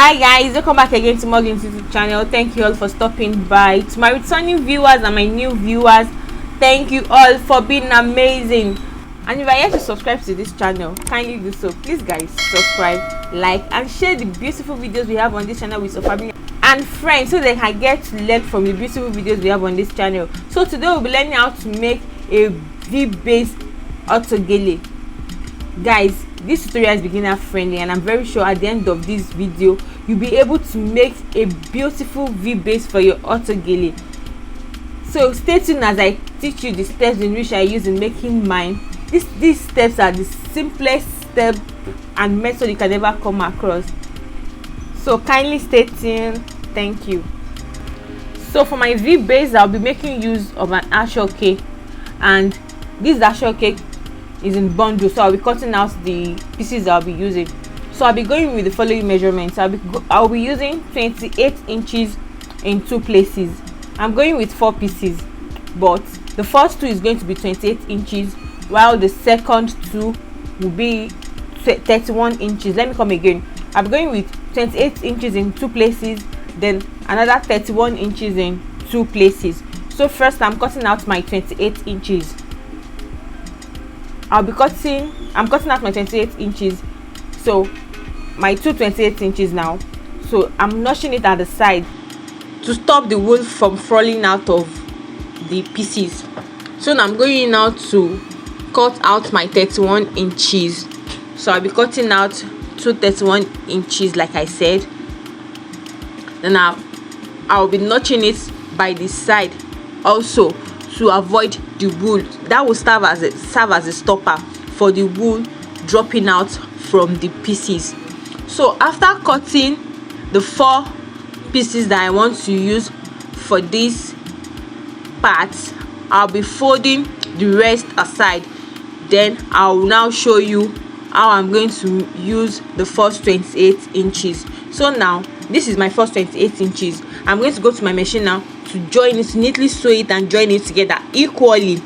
Hi guys, welcome back again to Morglintz YouTube channel. Thank you all for stopping by. To my returning viewers and my new viewers, thank you all for being amazing. And if I yet to subscribe to this channel, kindly do so. Please guys, subscribe, like and share the beautiful videos we have on this channel with your family and friends so they can get to learn from the beautiful videos we have on this channel. So today we'll be learning how to make a V-based Autogele. Guys, this tutorial is beginner friendly and I'm very sure at the end of this video you'll be able to make a beautiful V base for your Autogele. So stay tuned as I teach you the steps in which I use in making mine. These steps are the simplest step and method you can ever come across, so kindly stay tuned. Thank you. So for my V base, I'll be making use of an Autogele, and this Autogele is in bundle, so I'll be cutting out the pieces I'll be using. So I'll be going with the following measurements. I'll be using 28 inches in two places. I'm going with 4 pieces, but the first two is going to be 28 inches while the second two will be 31 inches. Let me come again. I'm going with 28 inches in 2 places, then another 31 inches in 2 places. So first I'm cutting out my 28 inches. I'm cutting out my 28 inches, so my 28 inches now. So I'm notching it at the side to stop the wool from falling out of the pieces. So now I'm going now to cut out my 31 inches. So I'll be cutting out 31 inches like I said. Then I'll be notching it by the side also to avoid the wool. That will serve as a stopper for the wool dropping out from the pieces. So after cutting the 4 pieces that I want to use for this part, I'll be folding the rest aside. Then I'll now show you how I'm going to use the first 28 inches. So now this is my first 28 inches. I'm going to go to my machine now to join it, neatly sew it and join it together equally.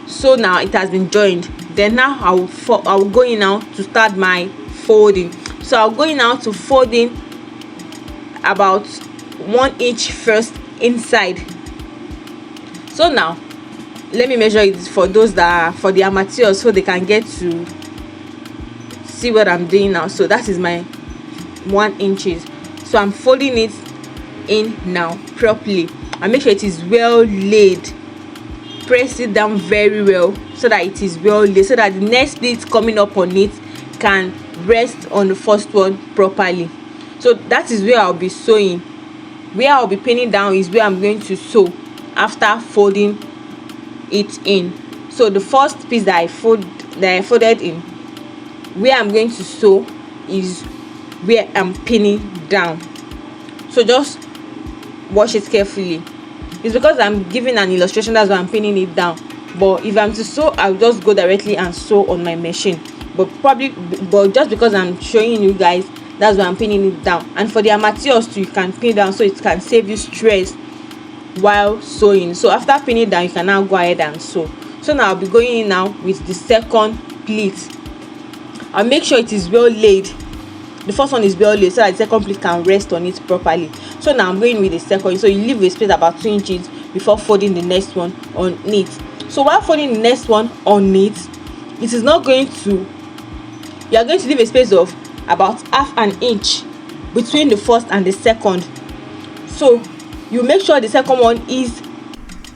So now it has been joined. Then now I'll go in now to start my folding. So I'll go in now to folding about 1 inch first inside. So now let me measure it for those that are for the amateurs, so they can get to see what I'm doing now. So that is my 1 inches. So I'm folding it in now properly and make sure it is well laid. Press it down very well so that it is well laid, so that the next pleat coming up on it can rest on the first one properly. So that is where I'll be sewing. Where I'll be pinning down is where I'm going to sew after folding it in. So the first piece that I folded in, where I'm going to sew is where I'm pinning down. So just watch it carefully. It's because I'm giving an illustration, that's why I'm pinning it down. But if I'm to sew, I'll just go directly and sew on my machine. But just because I'm showing you guys, that's why I'm pinning it down. And for the amateurs too, you can pin down so it can save you stress while sewing. So after pinning down, you can now go ahead and sew. So now I'll be going in now with the second pleat. I'll make sure it is well laid. The first one is well laid so that the second pleat can rest on it properly. So now I'm going with the second. So you leave a space about 2 inches before folding the next one on it. So while folding the next one on it, it is not going to, you are going to leave a space of about half an inch between the first and the second. So you make sure the second one is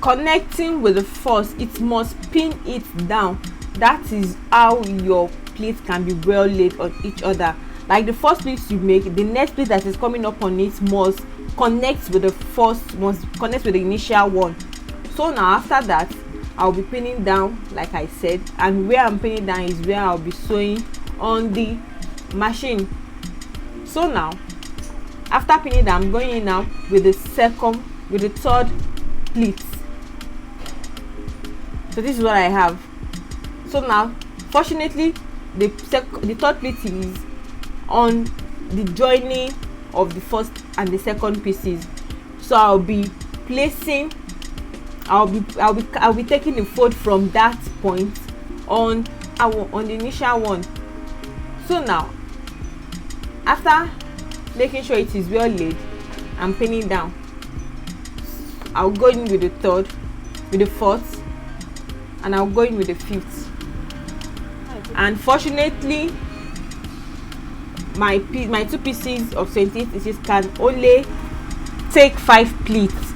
connecting with the first. It must pin it down. That is how your pleats can be well laid on each other. Like the first pleat you make, the next pleat that is coming up on it must connect with the initial one. So now after that, I'll be pinning down like I said, and where I'm pinning down is where I'll be sewing on the machine. So now after pinning down, I'm going in now with the third pleat. So this is what I have. So now fortunately the third pleat is on the joining of the first and the second pieces. So I'll be taking the fold from that point on the initial one. So now after making sure it is well laid, I'm pinning down. I'll go in with the third, with the fourth, and I'll go in with the fifth. Unfortunately, my two pieces of 28 inches can only take 5 pleats.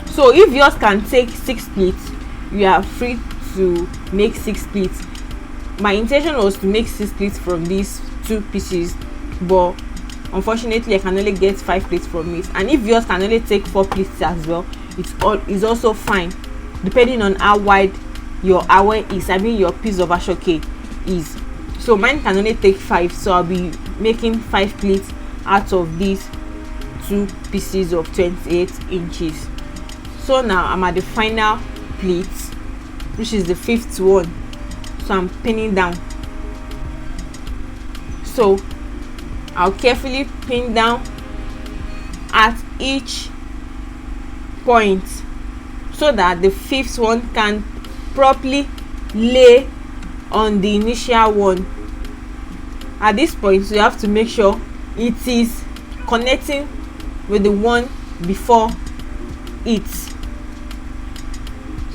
So if yours can take 6 pleats, you are free to make 6 pleats. My intention was to make 6 pleats from these 2 pieces, but unfortunately I can only get 5 pleats from it. And if yours can only take 4 pleats as well, it's also fine, depending on how wide your hour is, I mean your piece of ashoke is. So mine can only take 5, so I'll be making 5 pleats out of these 2 pieces of 28 inches. So now I'm at the final pleat, which is the 5th one, so I'm pinning down. So I'll carefully pin down at each point so that the 5th one can properly lay on the initial one. At this point, you have to make sure it is connecting with the one before it.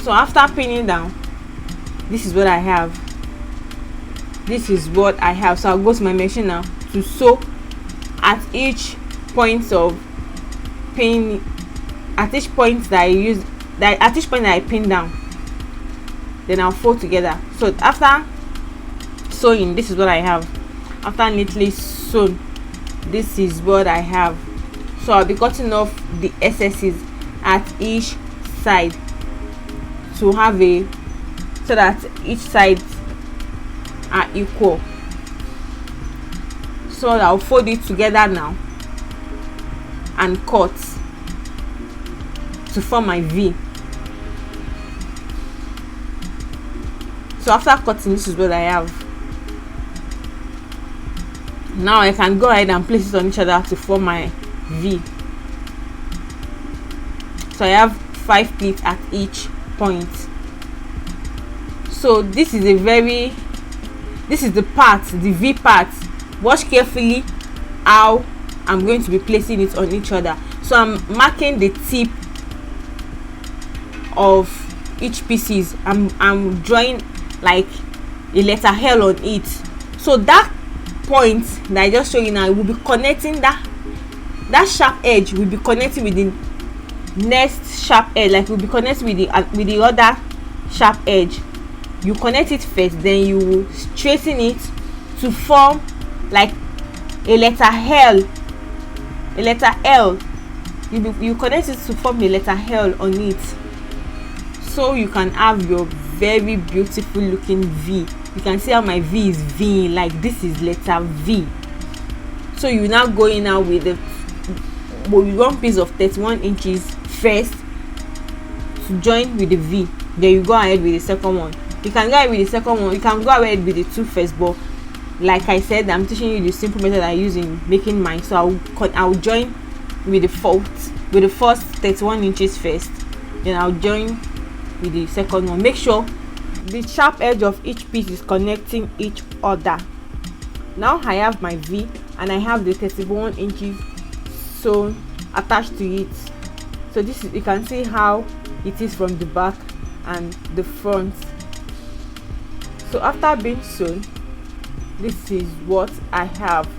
So after pinning down, this is what I have. So I'll go to my machine now to sew at each point of pin, at each point that I pin down. Then I'll fold together. So after sewing, this is what I have. After neatly sewn, this is what I have. So I'll be cutting off the excesses at each side to have so that each side are equal. So I'll fold it together now and cut to form my V. So after cutting, this is what I have. Now I can go ahead and place it on each other to form my V. So I have 5 pleats at each point. So this is the part, the V part. Watch carefully how I'm going to be placing it on each other. So I'm marking the tip of each pieces. I'm drawing like a letter L on it. So that point that I just showed you now, will be connecting that sharp edge will be connecting with the next sharp edge, like will be connecting with the other sharp edge. You connect it first, then you will straighten it to form like a letter L. You connect it to form a letter L on it, so you can have your very beautiful looking V. You can see how my V is V, like this is letter V. So you now go in now with one piece of 31 inches first to join with the V. Then you go ahead with the second one. You can go ahead with the second one. You can go ahead with the 2 first, but like I said, I'm teaching you the simple method I use in making mine. So I'll join with the first 31 inches first. Then I'll join with the second one. Make sure the sharp edge of each piece is connecting each other. Now I have my V and I have the 31 inches sewn attached to it. So this is, you can see how it is from the back and the front. So after being sewn, this is what I have.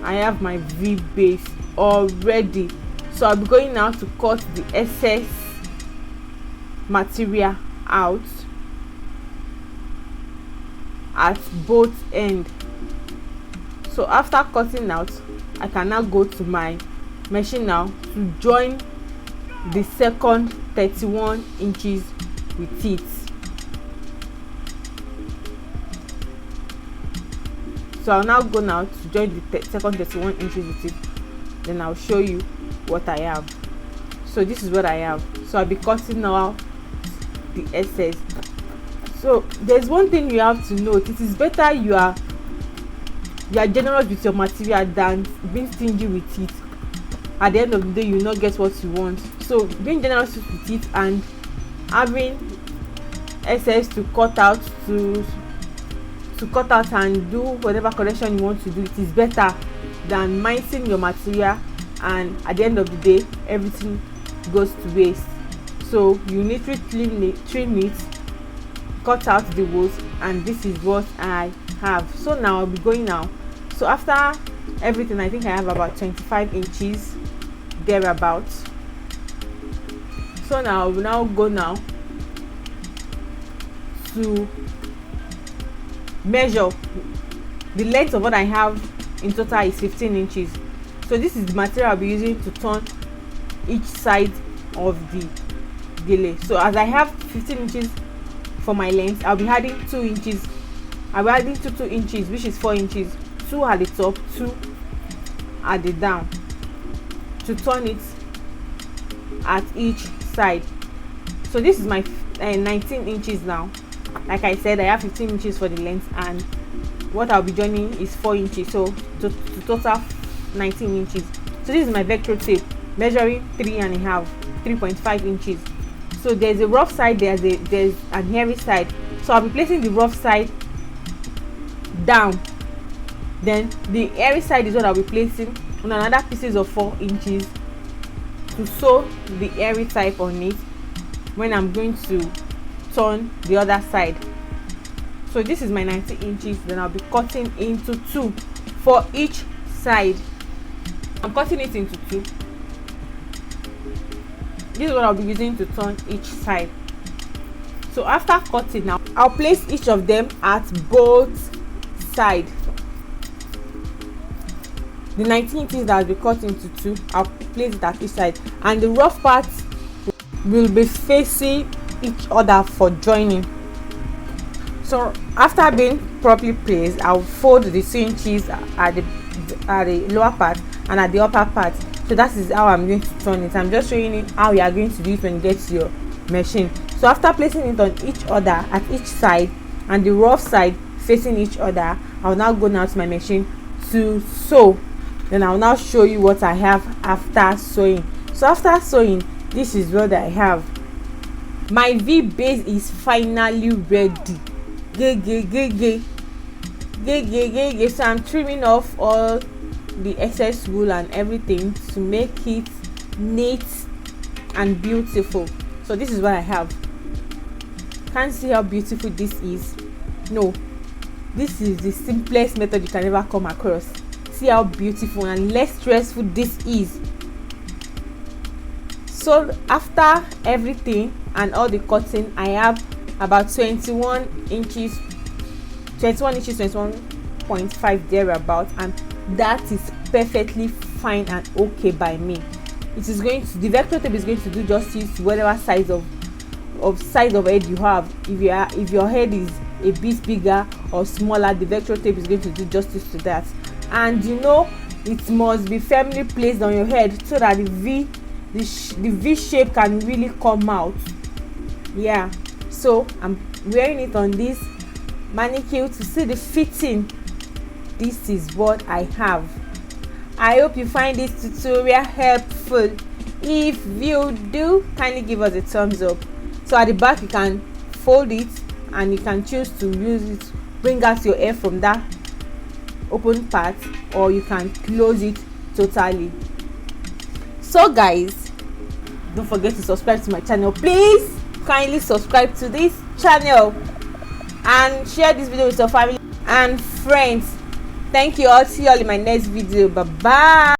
I have my V base already. So I'll be going now to cut the excess material out at both ends. So after cutting out, I can now go to my machine now to join the second 31 inches with it. So I'll now go now to join the second 31 inches with it. Then I'll show you what I have. So this is what I have. So I'll be cutting now the excess. So there's one thing you have to note. It is better you are generous with your material than being stingy with it. At the end of the day, you will not get what you want. So being generous with it and having excess to cut out and do whatever correction you want to do, it is better than mincing your material, and at the end of the day everything goes to waste. So you need to trim it, cut out the wool, and this is what I have. So now I'll be going now. So after everything, I think I have about 25 inches thereabouts. So now I will now go now to measure the length of what I have. In total is 15 inches. So this is the material I'll be using to turn each side of the gele. So as I have 15 inches for my length, I'll be adding 2 inches. I'll be adding 2 inches, which is 4 inches, 2 at the top, 2 at the down, to turn it at each side. So this is my 19 inches now. Like I said, I have 15 inches for the length, and what I'll be joining is 4 inches, so to total 19 inches. So this is my vector tape measuring 3.5 inches. So there's a rough side, there's an hairy side. So I'll be placing the rough side down, then the hairy side is what I'll be placing on another pieces of 4 inches to sew the hairy type on it when I'm going to turn the other side. So this is my 90 inches. Then I'll be cutting into 2 for each side. I'm cutting it into 2. This is what I'll be using to turn each side. So after cutting now, I'll place each of them at both sides. The 19 inches that will be cut into 2, I'll place it at each side, and the rough parts will be facing each other for joining. So after being properly placed, I'll fold the 2 inches at the lower part and at the upper part. So that is how I'm going to turn it. I'm just showing you how you are going to do it when you get to your machine. So after placing it on each other at each side and the rough side facing each other, I'll now go now to my machine to sew. Then I'll now show you what I have after sewing. So after sewing, this is what I have. My V base is finally ready. So I'm trimming off all the excess wool and everything to make it neat and beautiful. So this is what I have. Can't see how beautiful this is? No, this is the simplest method you can ever come across. See how beautiful and less stressful this is. So after everything and all the cutting, I have about 21 inches 21.5 thereabout, and that is perfectly fine and okay by me. It is going to, the vector tape is going to do justice to whatever size of head you have. If your head is a bit bigger or smaller, the vector tape is going to do justice to that. And you know, it must be firmly placed on your head so that the V shape can really come out. Yeah, so I'm wearing it on this manicure to see the fitting. This is what I have. I hope you find this tutorial helpful. If you do, kindly give us a thumbs up. So at the back you can fold it and you can choose to use it, bring out your hair from that open part, or you can close it totally. So guys, don't forget to subscribe to my channel. Please kindly subscribe to this channel and share this video with your family and friends. Thank you all. See you all in my next video. Bye bye.